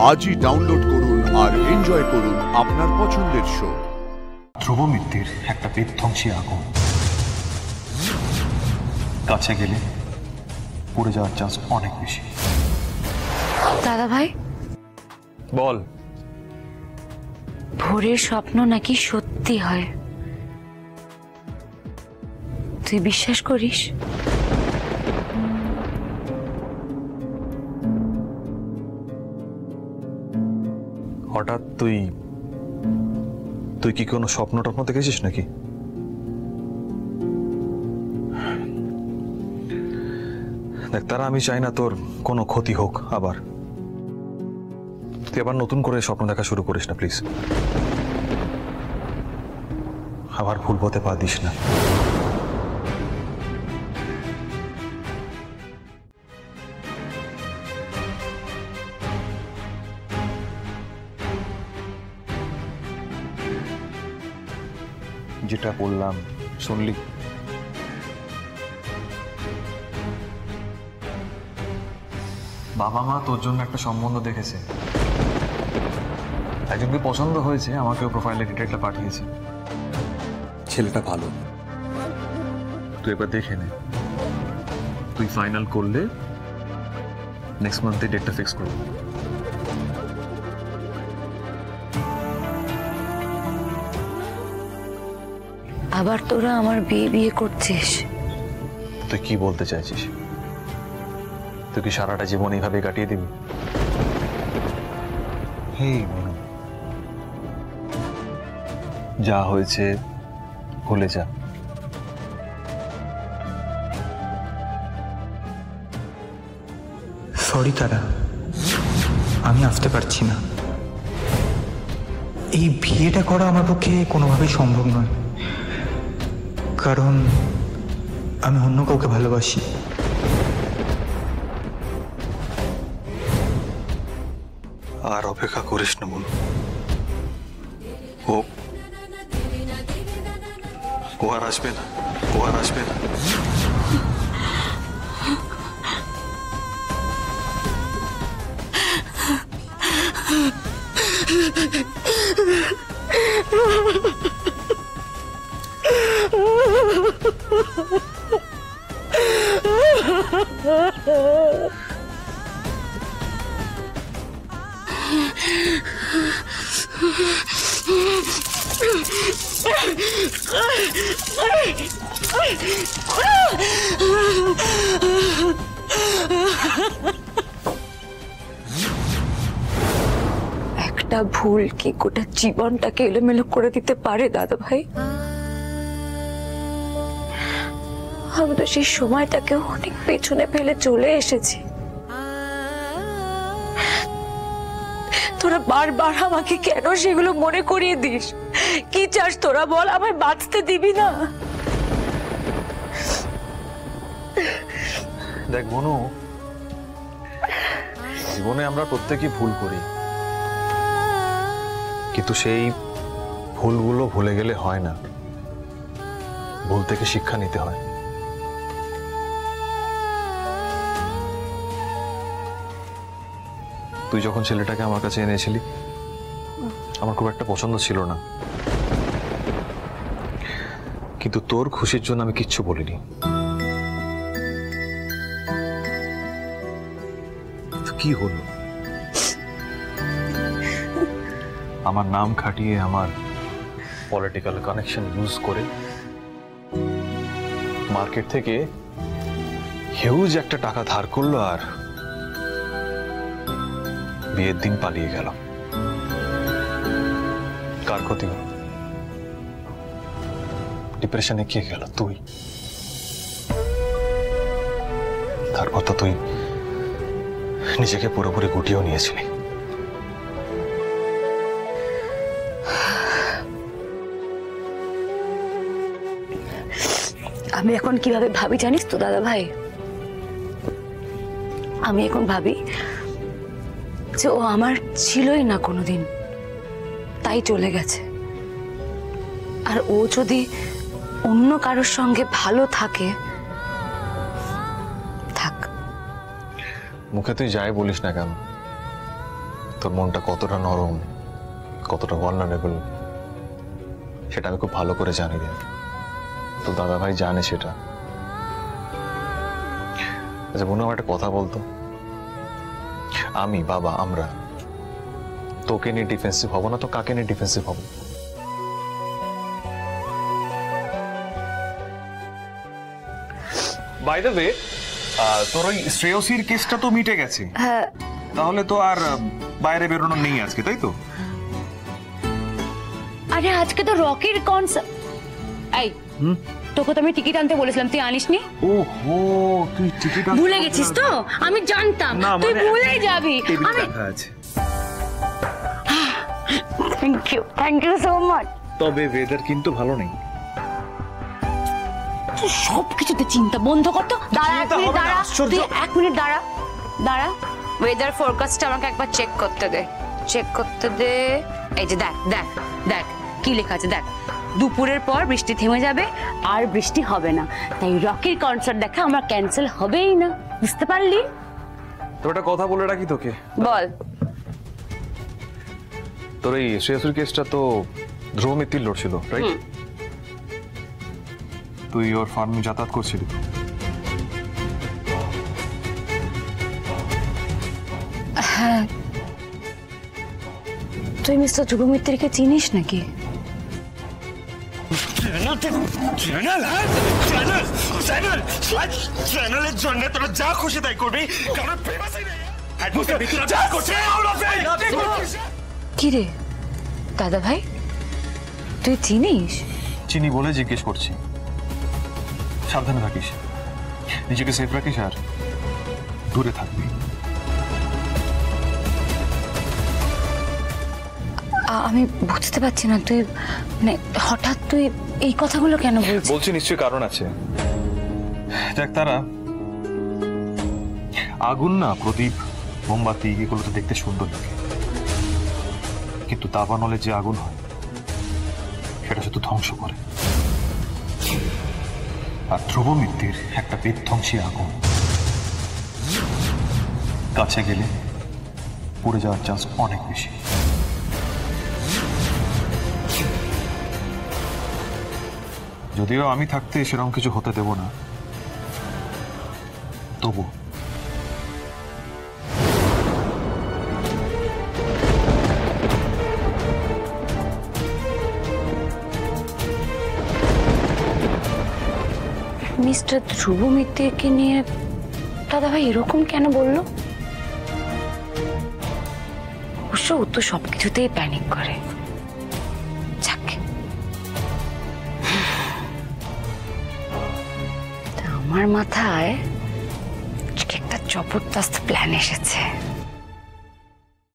আজই ডাউনলোড করুন আর এনজয় করুন আপনার পছন্দের শো। ধ্রুব মিত্তির একটা বিধ্বংসী আগুন, কাছে গেলে পড়ে যাওয়ার চান্স অনেক বেশি। দাদা ভাই বল। ভোরের স্বপ্ন নাকি সত্যি হয়, তুই বিশ্বাস করিস? হঠাৎ তুই কি কোনো স্বপ্ন টপ্ন দেখেছিস নাকি? দেখ, তারা আমি চাই না তোর কোনো ক্ষতি হোক। আবার তুই আবার নতুন করে স্বপ্ন দেখা শুরু করিস না প্লিজ। আবার ভুল পথে পা দিস না। যেটা বললাম শুনলি? বাবা মা তোর জন্য একটা সম্বন্ধ দেখেছে, একজনকে পছন্দ হয়েছে, আমাকেও প্রোফাইলে ডিটেলটা পাঠিয়েছে। ছেলেটা ভালো, তুই এবার দেখে নে। তুই ফাইনাল করলে নেক্সট মান্থে ডেটটা ফিক্স করব। আবার তোরা আমার বিয়ে করছিস? তুই কি বলতে চাইছিস? তুই কি সারাটা জীবন এইভাবে কাটিয়ে দিবি? যা হয়েছে ভুলে যা। সরি তারা, আমি আসতে পারছি না। এই বিয়েটা করা আমার পক্ষে কোনোভাবেই সম্ভব নয়, কারণ আমি অন্য কাউকে ভালোবাসি। আর অপেক্ষা করিস না মনু, ও আর আসবে না, ও আর আসবে না। একটা ভুল কি গোটা জীবনটাকে এলোমেলো করে দিতে পারে দাদা ভাই? আমি তো সেই সময়টাকে অনেক পেছনে ফেলে চলে এসেছি। তোরা বারবার আমাকে কেন সেগুলো মনে করিয়ে দিস? কি চাস তোরা বল? আমায় বাঁচতে দিবি না? দেখ মনু, জীবনে আমরা প্রত্যেকেই ভুল করি, কিন্তু সেই ভুলগুলো ভুলে গেলে হয় না, ভুল থেকে শিক্ষা নিতে হয়। তুই যখন ছেলেটাকে আমার কাছে এনেছিলি, আমার খুব একটা পছন্দ ছিল না, কিন্তু তোর খুশির জন্য আমি কিচ্ছু বলিনি। কি হলো? আমার নাম খাটিয়ে, আমার পলিটিক্যাল কানেকশন ইউজ করে মার্কেট থেকে হিউজ একটা টাকা ধার করলো আর বিয়ের দিন পালিয়ে গেল। কার ক্ষতি হলো? ডিপ্রেশনে কে গেল? তুই। তারপর তো তুই নিজেকে পুরোপুরি গুটিয়েও নিয়েছিলি। আমি এখন কিভাবে ভাবি জানিস তো দাদা ভাই? আমি এখন ভাবি যে ও আমার ছিলই না কোনোদিন, তাই চলে গেছে। আর ও যদি অন্য কারোর সঙ্গে ভালো থাকে, থাক। মুখে তুই যাই বলিস না কেন, তোর মনটা কতটা নরম, কতটা ভালনারেবল সেটা আমি খুব ভালো করে জানি রে। তো দাদা ভাই জানে সেটা। আচ্ছা বোন, আমার একটা কথা বলতো, আমি বাবা আমরা তোকে নিয়ে ডিফেন্সিভ হব না তো কাকে নিয়ে ডিফেন্সিভ হব? বাই দ্য ওয়ে, তোর ওই শ্রেয়সীর কেসটা তো মিটে গেছে। হ্যাঁ, তাহলে তো আর বাইরে বেরোনো নেই আজকে, তাই তো? আরে আজকে তো রকির কনসার্ট। এই তোকে তো আমি টিকিট আনতে বলেছিলাম, তুই আনিসনি? ওহো, তুই টিকিট ভুলে গেছিস তো? আমি জানতাম তুই ভুলে যাবি। আমি থ্যাংক ইউ সো মাচ। তবে ওয়েদার কিন্তু ভালো নেই। তুই সবকিছুতে চিন্তা বন্ধ কর তো। দাঁড়া এক মিনিট, দাঁড়া তুই এক মিনিট, দাঁড়া দাঁড়া। ওয়েদার ফোরকাস্টটা আমাকে একবার চেক করতে দে, চেক করতে দে। এই যে দেখ দেখ দেখ কি লেখা আছে দেখ, দুপুরের পর বৃষ্টি থেমে যাবে আর বৃষ্টি হবে না, তাই রকির কনসার্ট দেখা আমার ক্যান্সেল হবেই না। বুঝতে পারলি? তো একটা কথা বলে রাখি তোকে। বল। তোর এই শ্রেয়সীর কেসটা তো ধ্রুব মিত্তির লড়ছিল, রাইট? তুই ওর ফার্মে যাতায়াত করছিলি। হ্যাঁ, তুই মিস্টার ধ্রুব মিত্তিরকে চিনিস নাকি? চ্যানেলের জন্য তোরা যা খুশি তাই করবি, কারণ কি রে দাদা ভাই, তুই চিনিস? চিনি বলে জিজ্ঞেস করছি। সাবধানে থাকিস, নিজেকে সেফ রাখিস আর দূরে থাকবি। আমি বুঝতে পারছি না, তুই মানে হঠাৎ তুই এই কথাগুলো কেন বলছিস? বলছি নিশ্চয়ই কারণ আছে। দেখ তারা, আগুন না, প্রদীপ মোমবাতি এগুলো তো দেখতে সুন্দর লাগে, কিন্তু দাবানলে যে আগুন হয় সেটা শুধু ধ্বংস করে। আর ধ্রুব মিত্তির একটা বিধ্বংসী আগুন, কাছে গেলে পুড়ে যাওয়ার চান্স অনেক বেশি। যদিও আমি থাকতে সেরকম কিছু হতে দেব না, তবু মিস্টার ধ্রুব মিত্তিরকে নিয়ে দাদা ভাই এরকম কেন বললো? অবশ্য ও তো সবকিছুতেই প্যানিক করে। যাক, আমার মাথায় একটা জবরদস্ত প্ল্যান এসেছে।